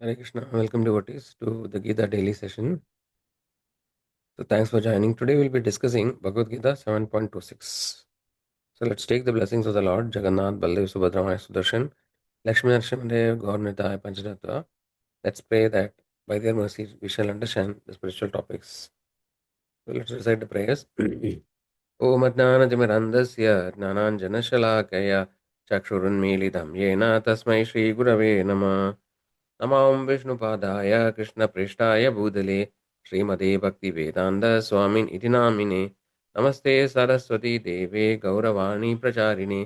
Hare Krishna. Welcome devotees to the Gita Daily session. So thanks for joining. Today we'll be discussing Bhagavad Gita 7.26. So let's take the blessings of the Lord Jagannath, Baldev, Subhadra, Maya, Sudarshan, Lakshmi, Narasimhadev, Gaurnita, Panchatattva. Let's pray that by their mercy we shall understand the spiritual topics. So let's recite the prayers. Om Adnanatimirandasya Jnananjanashalakaya Chakshurunmilidam Yena Tasmai Shri Gurave Namah. नमां विष्णुपादाय कृष्णप्रेष्ठाय भूतले श्रीमते भक्तिवेदान्त स्वामिन् इति नामिने नमस्ते सरस्वती देवे गौरवाणी प्रचारिणे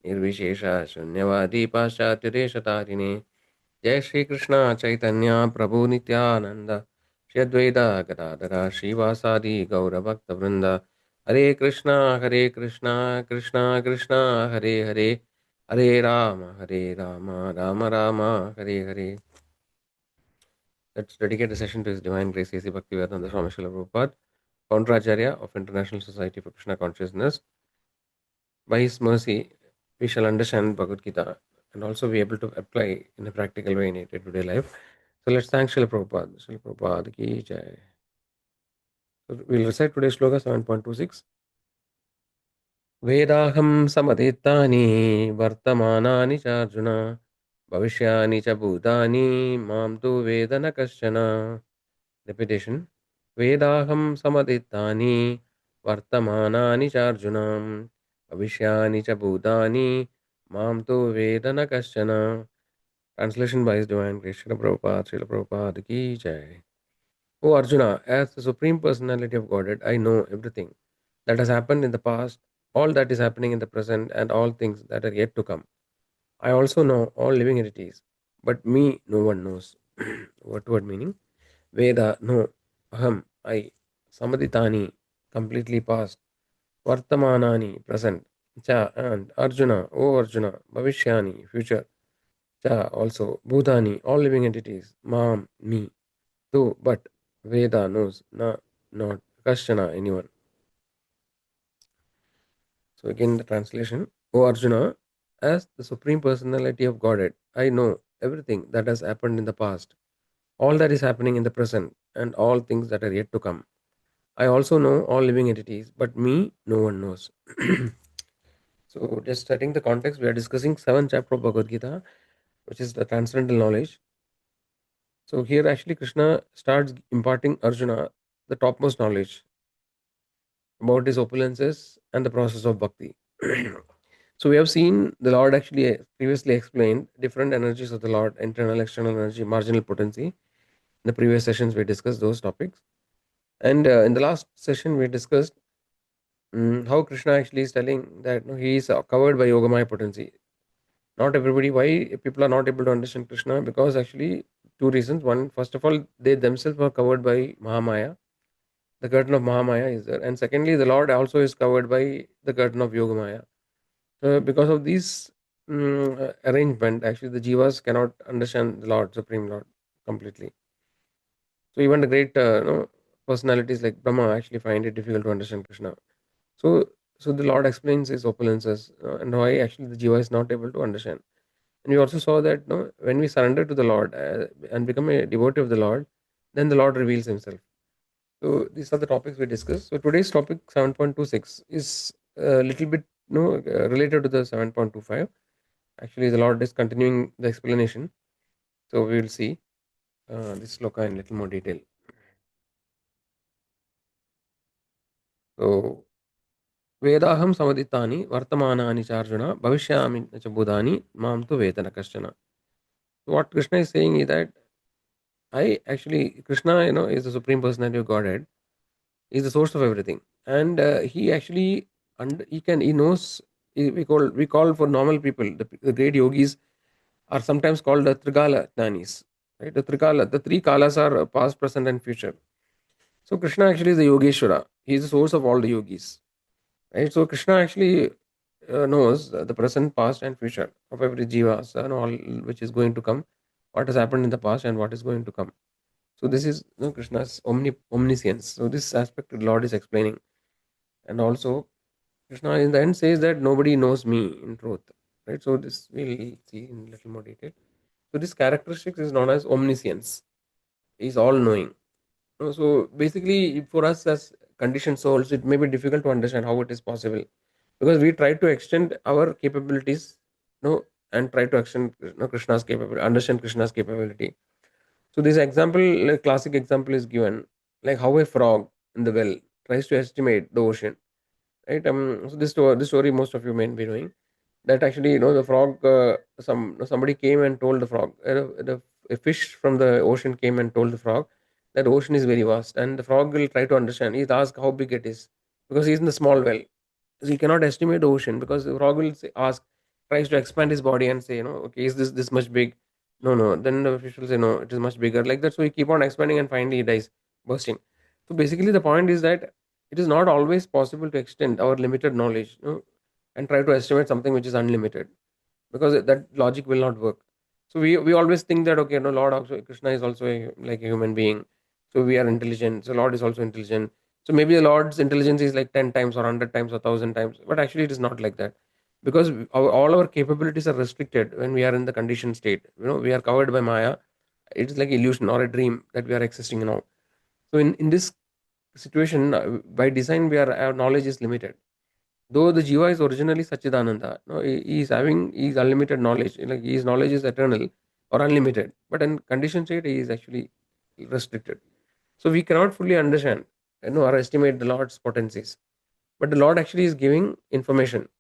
निर्विशेष शून्यवादी पाश्चात्यदेशतारिणे जय श्री कृष्ण चैतन्य प्रभु नित्यानंद श्री अद्वैत गदाधर श्रीवासादि गौरभक्तवृंद हरे Krishna Krishna Krishna Hare Hare Hare Ram Ram Ram Hare Hare. Let's dedicate the session to His Divine Grace, A.C. Bhaktivedanta Swami Srila Prabhupada, Founder Acharya of International Society for Krishna Consciousness. By His mercy, we shall understand Bhagavad Gita and also be able to apply in a practical way in day-to-day life. So let's thank Srila Prabhupada. Srila Prabhupada ki jai. So we'll recite today's sloka 7.26. Vedaham samadetani vartamanani charjuna bhavishyani cha bhutani mam tu vedana kasyana. Repetition. Vedaham samaditani vartamanani charjunam bhavishyani cha bhutani mam tu vedana kasyana. Translation by His Divine Grace Srila Prabhupada ki jai. O Arjuna, as the Supreme Personality of Godhead, I know everything that has happened in the past, all that is happening in the present, and all things that are yet to come. I also know all living entities, but me no one knows. What word meaning? Veda, no. Aham, I. Samaditani, completely past. Vartamanani, present. Cha, and Arjuna, O Arjuna. Bhavishyani, future. Cha, also. Bhutani, all living entities. Mam, me. Tu, but. Veda knows. Na, not. Kashana, anyone. So again the translation. O Arjuna, as the Supreme Personality of Godhead, I know everything that has happened in the past, all that is happening in the present, and all things that are yet to come. I also know all living entities, but me, no one knows. So, just setting the context, we are discussing 7th chapter of Bhagavad Gita, which is the transcendental knowledge. So, here actually Krishna starts imparting Arjuna the topmost knowledge about his opulences and the process of bhakti. So, we have seen the Lord actually previously explained different energies of the Lord: internal, external energy, marginal potency. In the previous sessions, we discussed those topics. And in the last session, we discussed how Krishna actually is telling that he is covered by Yogamaya potency. Not everybody, why people are not able to understand Krishna? Because actually, two reasons. One, first of all, they themselves are covered by Mahamaya. The curtain of Mahamaya is there. And secondly, the Lord also is covered by the curtain of Yogamaya. So, because of this arrangement, actually, the Jivas cannot understand the Lord, Supreme Lord, completely. So, even the great personalities like Brahma actually find it difficult to understand Krishna. So the Lord explains his opulences and why actually the jiva is not able to understand. And we also saw that when we surrender to the Lord and become a devotee of the Lord, then the Lord reveals Himself. So these are the topics we discussed. So today's topic 7.26 is a little bit related to the 7.25. Actually, the Lord is continuing the explanation. So we will see this sloka in little more detail. So Vedaham samaditani vartamanani charjuna bhavishyami च budhani mam tu vedana kasyana. What Krishna is saying is that I actually Krishna, is the supreme personality of Godhead, is the source of everything, and he actually and he knows. We call for normal people the great yogis are sometimes called the Trigala Jnanis, right? The three kalas are past, present, and future. So Krishna actually is the Yogeshwara. He is the source of all the yogis, right? So Krishna actually knows the present, past, and future of every jiva, and all which is going to come, what has happened in the past, and what is going to come. So this is Krishna's omniscience. So this aspect the Lord is explaining, and also Krishna in the end says that nobody knows me in truth, right? So this we'll see in little more detail. So this characteristics is known as omniscience. Is all knowing. So basically, for us as conditioned souls, it may be difficult to understand how it is possible, because we try to extend our capabilities, and try to extend, Krishna's capability, understand Krishna's capability. So this example, like classic example, is given, like how a frog in the well tries to estimate the ocean, right? So this story most of you may be knowing, that actually, the frog, somebody came and told the frog, a fish from the ocean came and told the frog that the ocean is very vast, and the frog will try to understand. He's asked how big it is, because he's in the small well. So he cannot estimate the ocean, because the frog will ask, tries to expand his body and say, okay, is this much big? No. Then the fish will say, no, it is much bigger, like that. So he keep on expanding, and finally he dies, bursting. So basically the point is that it is not always possible to extend our limited knowledge, and try to estimate something which is unlimited, because that logic will not work. So we always think that, okay, no, Lord also, Krishna is also like a human being, so we are intelligent, so Lord is also intelligent. So maybe the Lord's intelligence is like 10 times or 100 times or 1,000 times, but actually it is not like that, because all our capabilities are restricted when we are in the conditioned state. We are covered by Maya. It is like illusion or a dream that we are existing now. So in this situation, by design, our knowledge is limited. Though the jiva is originally Sachidananda, no, he is having his unlimited knowledge. Like his knowledge is eternal or unlimited, but in conditioned state, he is actually restricted. So we cannot fully understand, or estimate the Lord's potencies. But the Lord actually is giving information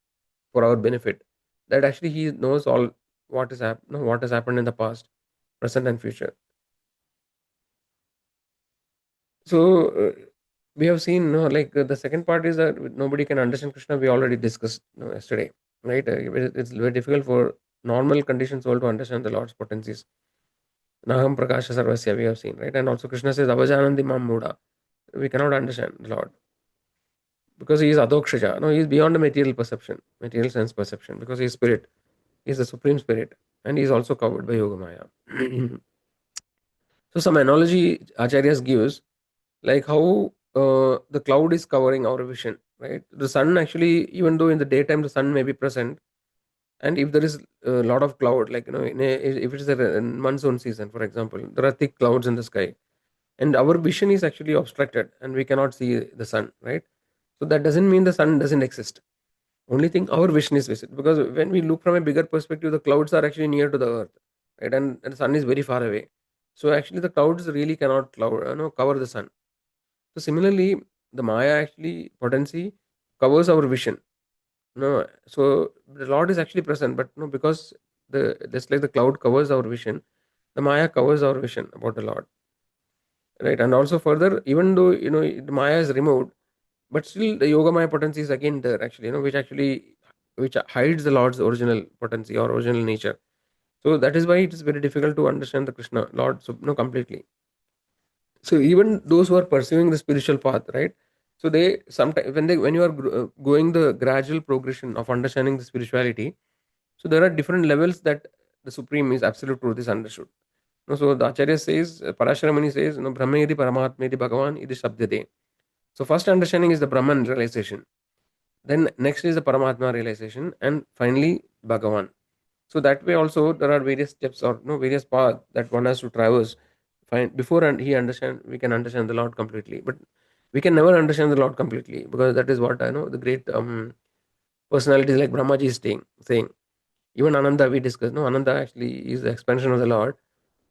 for our benefit. That actually He knows all what has happened in the past, present, and future. So we have seen, like the second part is that nobody can understand Krishna. We already discussed, yesterday, right? It's very difficult for normal conditioned soul to understand the Lord's potencies. Naham Prakasha Sarvasya, we have seen, right? And also Krishna says, Avajanandi Mam Muda. We cannot understand the Lord, because He is Adokshaja. No, He is beyond the material perception, material sense perception, because He is spirit. He is the supreme spirit, and He is also covered by Yoga Maya. So some analogy Acharyas gives, like how the cloud is covering our vision, right? The sun actually, even though in the daytime the sun may be present, and if there is a lot of cloud, like, if it is a monsoon season, for example, there are thick clouds in the sky, and our vision is actually obstructed, and we cannot see the sun, right? So that doesn't mean the sun doesn't exist. Only thing, our vision is visible, because when we look from a bigger perspective, the clouds are actually near to the earth, right? And the sun is very far away. So actually the clouds really cannot cover the sun. So similarly, the Maya actually potency covers our vision. No, so the Lord is actually present, but no, because the just like the cloud covers our vision, the Maya covers our vision about the Lord, right? And also further, even though the Maya is removed, but still the Yoga Maya potency is again there, actually, which hides the Lord's original potency or original nature. So that is why it is very difficult to understand the Krishna Lord, so completely. So even those who are pursuing the spiritual path, right? So they sometimes, when you are going the gradual progression of understanding the spirituality, so there are different levels that the supreme is absolute truth is understood. So the Acharya says, Parasharamani says, Brahma yadi Paramatma yadi Bhagavan idi Sabdyate. So first understanding is the Brahman realization. Then next is the Paramatma realization, and finally Bhagavan. So that way also there are various steps, or various paths that one has to traverse. Find before, and we can understand the Lord completely. But we can never understand the Lord completely, because that is what I know the great personalities like Brahmaji is saying. Even Ananda, we discussed. No, Ananda actually is the expansion of the Lord.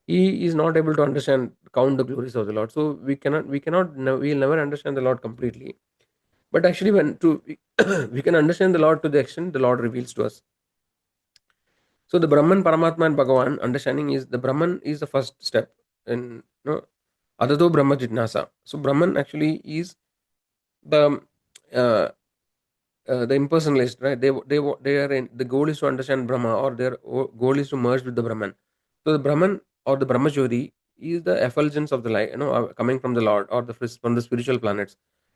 He is not able to count the glories of the Lord. So we'll never understand the Lord completely. But actually, we can understand the Lord to the extent the Lord reveals to us. So the Brahman, Paramatma, and Bhagavan understanding is the Brahman is the first step in Adado Brahma Jitnasa. So Brahman actually is the uh, the impersonalist, right? They are the goal is to understand Brahma, or their goal is to merge with the Brahman. So the Brahman or the Brahmajyoti is the effulgence of the light, coming from the Lord, or from the spiritual planets.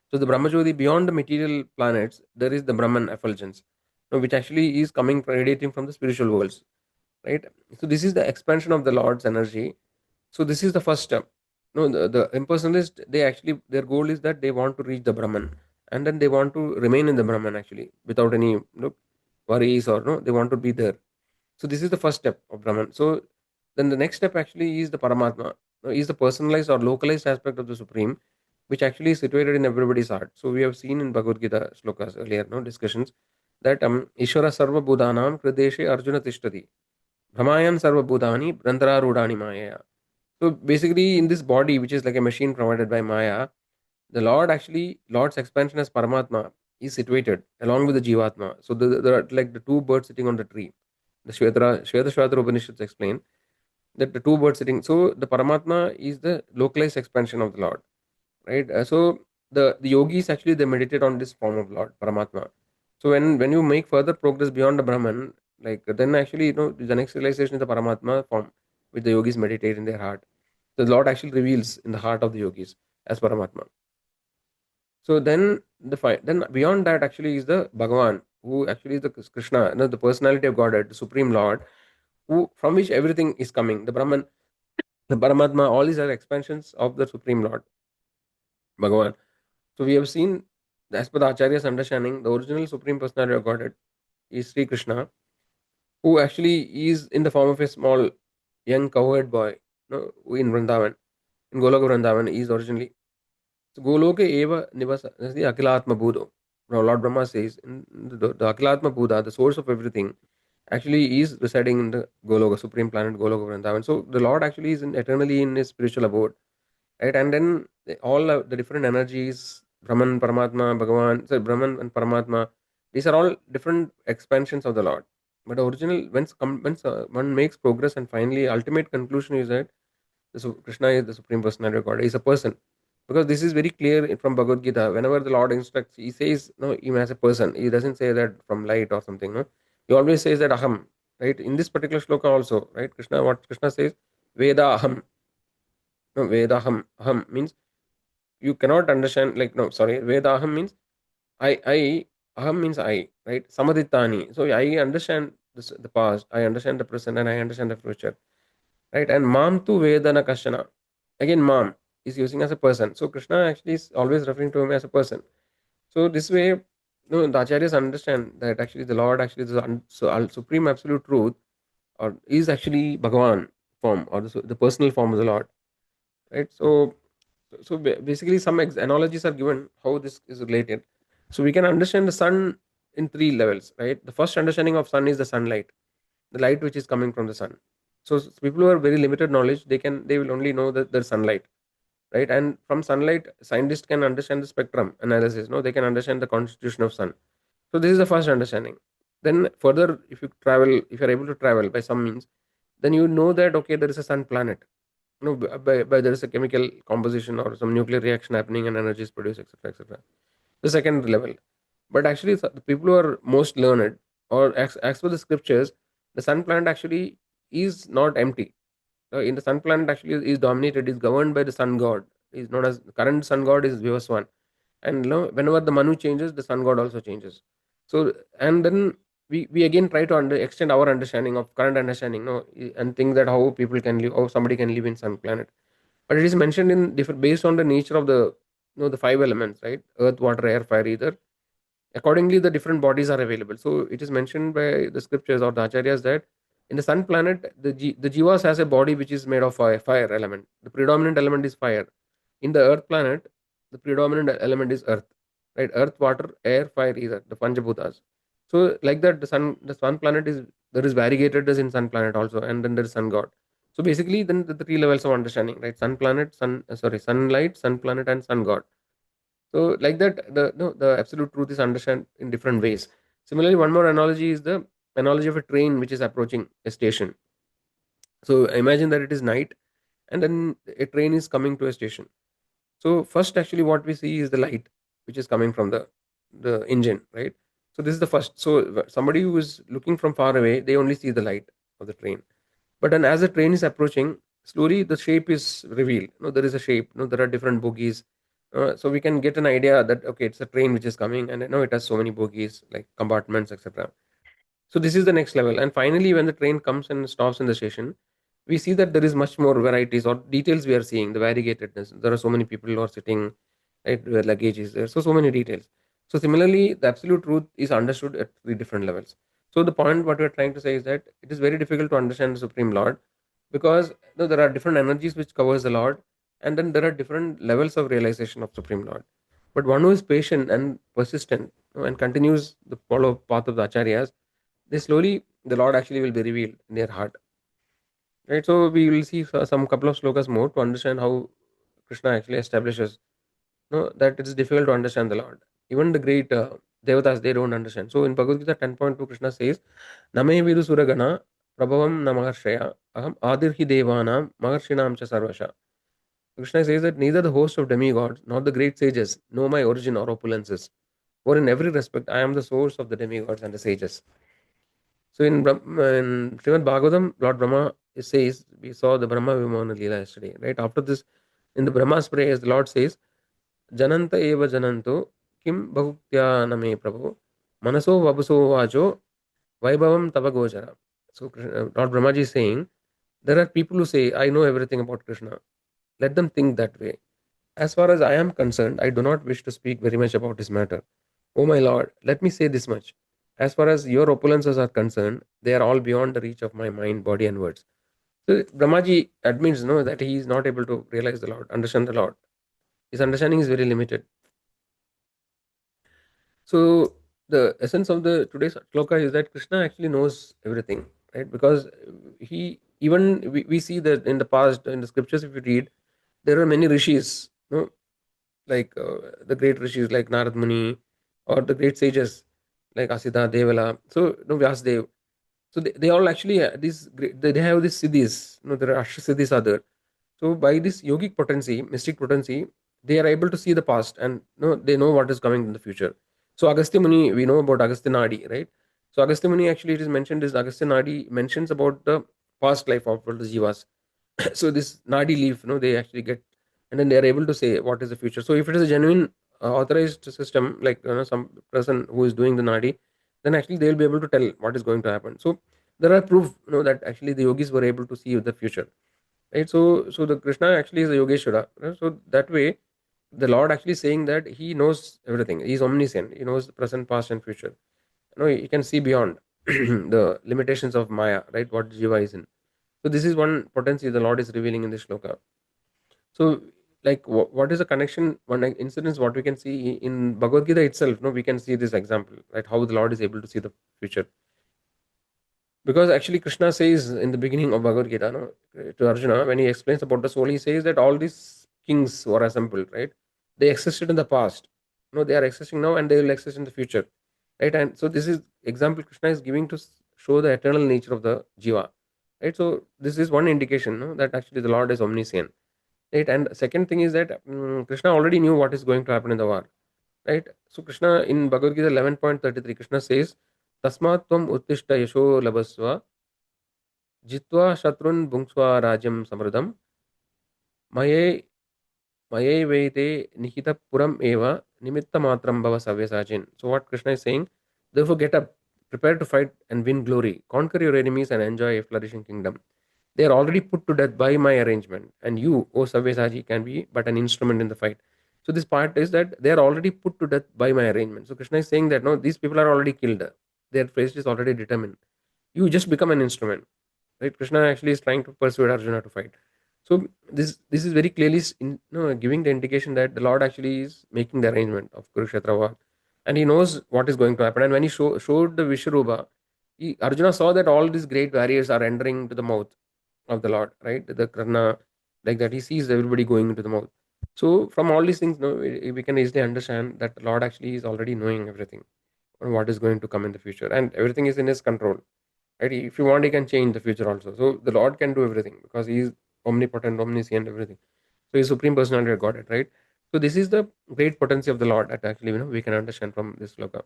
So the Brahmajyoti, beyond the material planets, there is the Brahman effulgence, which actually is coming radiating from the spiritual worlds, right? So this is the expansion of the Lord's energy. So this is the first step. No, the impersonalist, they actually, their goal is that they want to reach the Brahman, and then they want to remain in the Brahman actually without any worries, or no, they want to be there. So this is the first step of Brahman. So Then the next step actually is the Paramatma, is the personalized or localized aspect of the Supreme, which actually is situated in everybody's heart. So we have seen in Bhagavad Gita slokas earlier, no discussions, that Ishvara Sarva Bhudanam Krideshe Arjuna Tishtati, Brahmayan Sarva Bhudani Brandara Rudani Maya. So basically, in this body, which is like a machine provided by Maya, the Lord's expansion as Paramatma is situated along with the Jivatma. So there are like the two birds sitting on the tree. The Shvetashvatara Upanishads explain that the two birds sitting. So the Paramatma is the localized expansion of the Lord, right? So the yogis actually they meditate on this form of Lord Paramatma. So when you make further progress beyond the Brahman, like then actually the next realization is the Paramatma form, which the yogis meditate in their heart. The Lord actually reveals in the heart of the yogis as Paramatma. So then beyond that actually is the Bhagavan, who actually is the Krishna, the personality of Godhead, the Supreme Lord, who from which everything is coming. The Brahman, the Paramatma, all these are expansions of the Supreme Lord, Bhagavan. So we have seen, as per the Acharya's understanding, the original Supreme Personality of Godhead is Sri Krishna, who actually is in the form of a small young cowherd boy, in Vrindavan, in Goloka Vrindavan. He is originally so Goloke Eva Nivasa, that's the Akilatma Buddha. Now Lord Brahma says the Akilatma Buddha, the source of everything, actually is residing in the Goloka, supreme planet Goloka Vrindavan. So the Lord actually is eternally in his spiritual abode, right? And then all the different energies, Brahman, Paramatma, Bhagavan, so Brahman and Paramatma, these are all different expansions of the Lord. But the original, once one makes progress and finally ultimate conclusion is that Krishna is the supreme personality of God. He is a person, because this is very clear from Bhagavad Gita. Whenever the Lord instructs, he says no, even as a person. He doesn't say that from light or something. No, he always says that aham. Right, in this particular shloka also, right, what Krishna says, Veda aham. No, Veda aham means you cannot understand. Like no, sorry, Veda aham means I aham means I. Right, samaditani. So I understand the past, I understand the present, and I understand the future. Right, and mam tu vedana kashana. Again, mam is using as a person. So Krishna actually is always referring to him as a person. So this way, no, the acharyas understand that actually the Lord actually is the supreme absolute truth, or is actually Bhagavan form, or the personal form of the Lord, right? So basically, some analogies are given how this is related. So we can understand the sun in three levels, right? The first understanding of sun is the sunlight, the light which is coming from the sun. So people who have very limited knowledge, they will only know that there's sunlight, right? And from sunlight, scientists can understand the spectrum analysis. No, they can understand the constitution of sun. So this is the first understanding. Then further, if you're able to travel by some means, then you know that okay, there is a sun planet. By there is a chemical composition or some nuclear reaction happening and energy is produced, etc., etc. The second level. But actually, the people who are most learned, or as per the scriptures, the sun planet actually is not empty. In the sun planet actually is dominated, is governed by the sun god. Is known as the current sun god is Vivaswan, and whenever the Manu changes, the sun god also changes. So and then we again try to extend our understanding of current understanding, and think that how people can live, how somebody can live in sun planet. But it is mentioned in different based on the nature of the the five elements, right? Earth, water, air, fire, ether. Accordingly, the different bodies are available. So it is mentioned by the scriptures or the acharyas that in the sun planet, the jivas has a body which is made of fire element. The predominant element is fire. In the earth planet, the predominant element is earth, right? Earth, water, air, fire, ether, the Panchabhutas. So like that, the sun planet is there is variegated as in sun planet also, and then there is sun god. So basically, then the three levels of understanding, right? Sun planet, sunlight, sun planet, and sun god. So like that, the absolute truth is understood in different ways. Similarly, one more analogy is the analogy of a train which is approaching a station. So imagine that it is night, and then a train is coming to a station. So first, actually, what we see is the light which is coming from the engine, right? So this is the first. So somebody who is looking from far away, they only see the light of the train. But then as the train is approaching, slowly the shape is revealed. There is a shape. There are different bogies. So we can get an idea that okay, it's a train which is coming, and it has so many bogies like compartments, etc. So this is the next level. And finally, when the train comes and stops in the station, we see that there is much more varieties or details we are seeing. The variegatedness. There are so many people who are sitting, right? Where luggage is there. So many details. So similarly, the absolute truth is understood at three different levels. So the point what we are trying to say is that it is very difficult to understand the Supreme Lord because there are different energies which covers the Lord, and then there are different levels of realization of Supreme Lord. But one who is patient and persistent, and continues the follow path of the acharyas, they slowly the Lord actually will be revealed in their heart. Right, so we will see some couple of slokas more to understand how Krishna actually establishes that it is difficult to understand the Lord. Even the great devatas, they don't understand. So in Bhagavad Gita 10.2, Krishna says, Name vidu suragana prabhavam namaharshaya aham adirhi devanam maharshinam cha sarvasha. Krishna says that neither the host of demigods nor the great sages know my origin or opulences, for in every respect I am the source of the demigods and the sages. So in Srimad Bhagavatam, Lord Brahma says, we saw the Brahma Vimana Leela yesterday, right? After this, in the Brahma's prayer, the Lord says, Jananta eva jananto kim bhakuktya name prabhu manaso vabuso vajo vaibhavam tava gojara. So Lord Brahmaji is saying, there are people who say, I know everything about Krishna. Let them think that way. As far as I am concerned, I do not wish to speak very much about this matter. Oh my Lord, let me say this much. As far as your opulences are concerned, they are all beyond the reach of my mind, body, and words. So Brahmaji admits that he is not able to realize the Lord, understand the Lord. His understanding is very limited. So the essence of the today's shloka is that Krishna actually knows everything, right? Because he even we see that in the past in the scriptures, if you read, there are many rishis, like the great rishis like Narad Muni, or the great sages like Asita Devala. So Vyasdev. So they all actually they have these siddhis. There are siddhis are there. So by this yogic potency, mystic potency, they are able to see the past, and they know what is coming in the future. So Agastya Muni, we know about Agastya Nadi, right? So Agastya Muni actually it is mentioned is Agastya Nadi mentions about the past life of all the jivas. So this Nadi leaf, they actually get, and then they are able to say what is the future. So if it is a genuine authorized system, like some person who is doing the Nadi, then actually they will be able to tell what is going to happen. So there are proof, that actually the yogis were able to see the future, right? So the Krishna actually is a Yogeshwara, right? So that way the Lord actually saying that he knows everything. He's omniscient. He knows the present, past, and future. He can see beyond the limitations of Maya, right? What Jiva is in. So this is one potency the Lord is revealing in this shloka. So, like, what is the connection? One incident, what we can see in Bhagavad Gita itself. We can see this example, right? How the Lord is able to see the future. Because actually, Krishna says in the beginning of Bhagavad Gita, to Arjuna, when he explains about the soul, he says that all these kings who are assembled, right? They existed in the past. They are existing now, and they will exist in the future, right? And so this is example Krishna is giving to show the eternal nature of the jiva, right? So this is one indication, that actually the Lord is omniscient, right? And second thing is that Krishna already knew what is going to happen in the war, right? So Krishna in Bhagavad Gita 11.33, Krishna says, "Tasmat tvam uttishta yasho labasva जित्वा शत्रुन् भुङ्क्ष्वा राज्यं समृद्धं मये मयैवैते निहितपुरम् एव निमित्तमात्रं भव सव्यसाचिन्." So what Krishna is saying, therefore get up, prepare to fight and win glory, conquer your enemies and enjoy a flourishing kingdom. They are already put to death by my arrangement, and you, O Sabyasachi, can be but an instrument in the fight. So this part is that they are already put to death by my arrangement. So Krishna is saying that no, these people are already killed. Their fate is already determined. You just become an instrument. Right? Krishna actually is trying to persuade Arjuna to fight. So this is very clearly giving the indication that the Lord actually is making the arrangement of Kurukshetra war, and he knows what is going to happen. And when he showed the Vishwarupa, Arjuna saw that all these great warriors are entering to the mouth of the Lord, right? The Karna, like that, he sees everybody going into the mouth. So from all these things, we can easily understand that the Lord actually is already knowing everything, and what is going to come in the future, and everything is in his control. Right? If you want, he can change the future also. So the Lord can do everything because he is omnipotent, omniscient, everything. So he's supreme personality of Godhead, right? So this is the great potency of the Lord that actually we can understand from this sloka.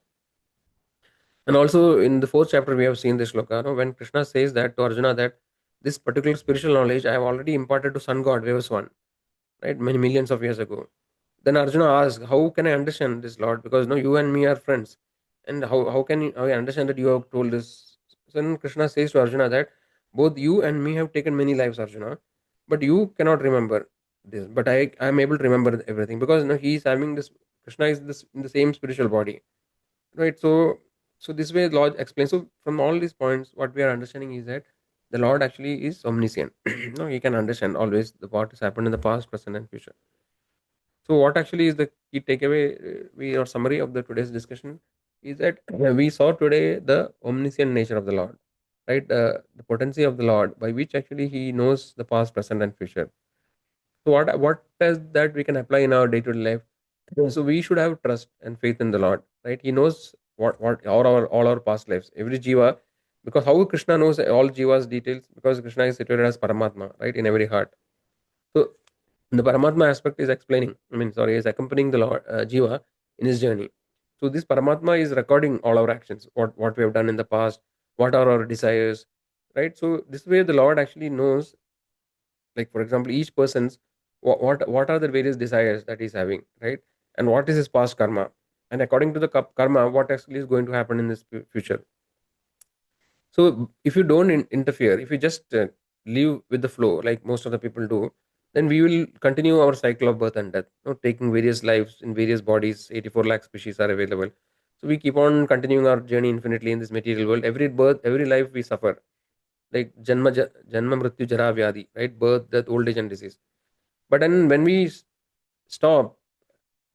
And also in the fourth chapter, we have seen this sloka, when Krishna says that to Arjuna that this particular spiritual knowledge I have already imparted to Sun God Vivaswan, right? Many millions of years ago. Then Arjuna asks, how can I understand this, Lord? Because you and me are friends. And how can I understand that you have told this? So then Krishna says to Arjuna that both you and me have taken many lives, Arjuna, but you cannot remember this. But I am able to remember everything because he is having this. Krishna is this in the same spiritual body, right? So this way Lord explains. So from all these points, what we are understanding is that The Lord actually is omniscient. No, he can understand always the what has happened in the past, present, and future. So, what actually is the key takeaway, we or summary of the today's discussion is that we saw today the omniscient nature of the Lord, right? The potency of the Lord, by which actually He knows the past, present, and future. So, what does that we can apply in our day to day life? So, we should have trust and faith in the Lord, right? He knows what all our past lives, every jiva, because how Krishna knows all jivas details, because Krishna is situated as Paramatma, right, in every heart. So the Paramatma aspect is explaining, I mean, sorry, is accompanying the Lord, Jiva in his journey. So this Paramatma is recording all our actions, what we have done in the past, what are our desires, right? So this way the Lord actually knows, like for example, each person's what are the various desires that he's having, right? And what is his past karma? And according to the karma, what actually is going to happen in this future. So if you don't interfere, if you just live with the flow, like most of the people do, then we will continue our cycle of birth and death, taking various lives in various bodies. 84 lakh species are available. So we keep on continuing our journey infinitely in this material world. Every birth, every life we suffer, like janma mrityu jara vyadi, right? Birth, death, old age, and disease. But then when we stop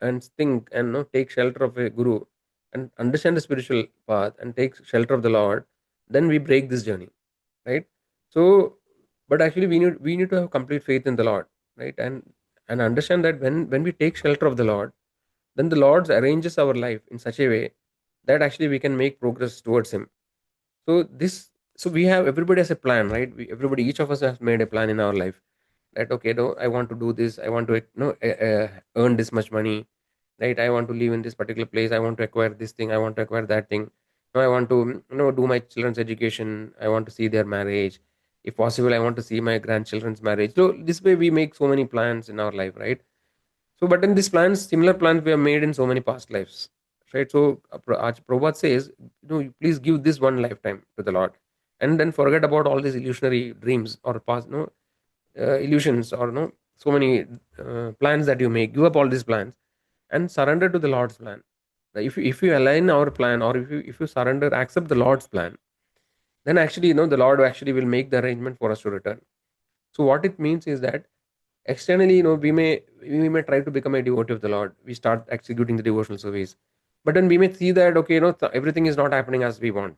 and think and take shelter of a guru and understand the spiritual path and take shelter of the Lord, then we break this journey, right? So, but actually we need to have complete faith in the Lord, right? And understand that when we take shelter of the Lord, then the Lord arranges our life in such a way that actually we can make progress towards Him. So this, so we have, everybody has a plan, right? Everybody, each of us has made a plan in our life, that okay, no, I want to do this, I want to earn this much money, right? I want to live in this particular place, I want to acquire this thing, I want to acquire that thing. No, I want to do my children's education, I want to see their marriage, if possible I want to see my grandchildren's marriage. So this way we make so many plans in our life, right? So but in these plans, similar plans we have made in so many past lives, right? So Prabhupada says, please give this one lifetime to the Lord, and then forget about all these illusionary dreams or past illusions, or so many plans that you make. Give up all these plans and surrender to the Lord's plan. If you align our plan, or if you surrender, accept the Lord's plan, then actually the Lord actually will make the arrangement for us to return. So what it means is that externally, we may try to become a devotee of the Lord, we start executing the devotional service, but then we may see that okay, everything is not happening as we want.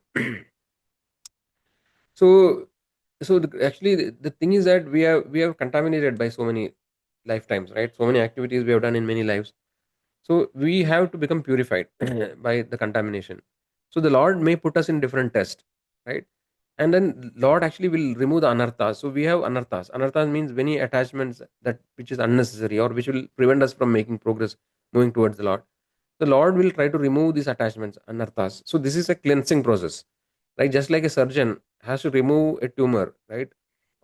So actually the thing is that we have contaminated by so many lifetimes, right? So many activities we have done in many lives. So we have to become purified by the contamination. So the Lord may put us in different tests, right? And then Lord actually will remove the anarthas. So we have anarthas. Anarthas means many attachments that which is unnecessary, or which will prevent us from making progress, moving towards the Lord. The Lord will try to remove these attachments, anarthas. So this is a cleansing process, right? Just like a surgeon has to remove a tumor, right,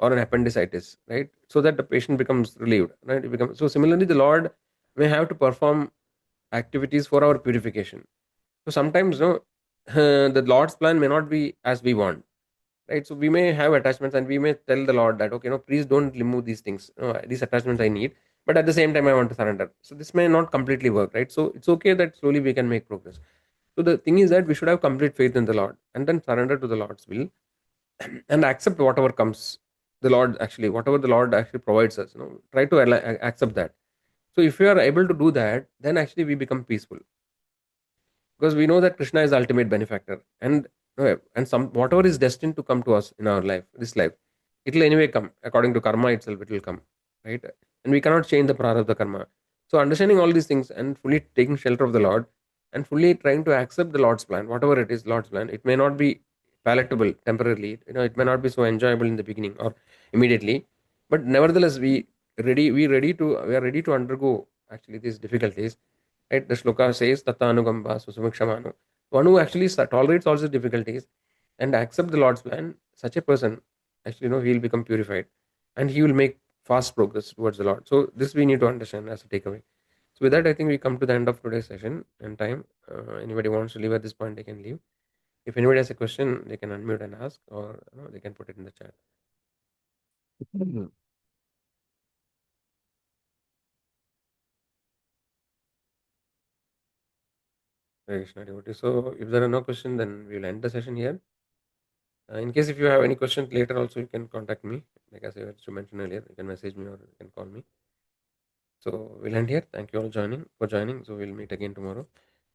or an appendicitis, right, so that the patient becomes relieved, right? It becomes, so similarly, the Lord may have to perform activities for our purification. So sometimes, no, the Lord's plan may not be as we want, right? So we may have attachments, and we may tell the Lord that okay, no, please don't remove these things, these attachments I need, but at the same time I want to surrender. So this may not completely work, right? So it's okay that slowly we can make progress. So the thing is that we should have complete faith in the Lord, and then surrender to the Lord's will, and accept whatever comes. The Lord actually, whatever the Lord actually provides us, try to accept that. So if we are able to do that, then actually we become peaceful, because we know that Krishna is the ultimate benefactor, and some whatever is destined to come to us in our life, this life, it will anyway come according to karma itself. It will come, right? And we cannot change the prarabdha karma. So understanding all these things and fully taking shelter of the Lord, and fully trying to accept the Lord's plan, whatever it is, Lord's plan. It may not be palatable temporarily. It may not be so enjoyable in the beginning or immediately, but nevertheless, we are ready to undergo actually these difficulties. Right? The sloka says, Tata Anugamba Susumikshamano. One who actually tolerates all the difficulties and accept the Lord's plan, such a person actually, he will become purified, and he will make fast progress towards the Lord. So, this we need to understand as a takeaway. So, with that, I think we come to the end of today's session and time. Anybody wants to leave at this point, they can leave. If anybody has a question, they can unmute and ask, or they can put it in the chat. Mhm. Hare Krishna, devotee. So, if there are no questions, then we will end the session here. In case if you have any questions later, also you can contact me. Like as I mentioned earlier, you can message me or you can call me. So we'll end here. Thank you all for joining. So we'll meet again tomorrow.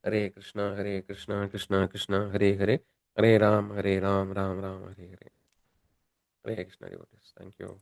Hare Krishna, Krishna Krishna, Hare Hare, Hare Ram, Ram Ram, Hare Hare. Hare Krishna devotees. Thank you.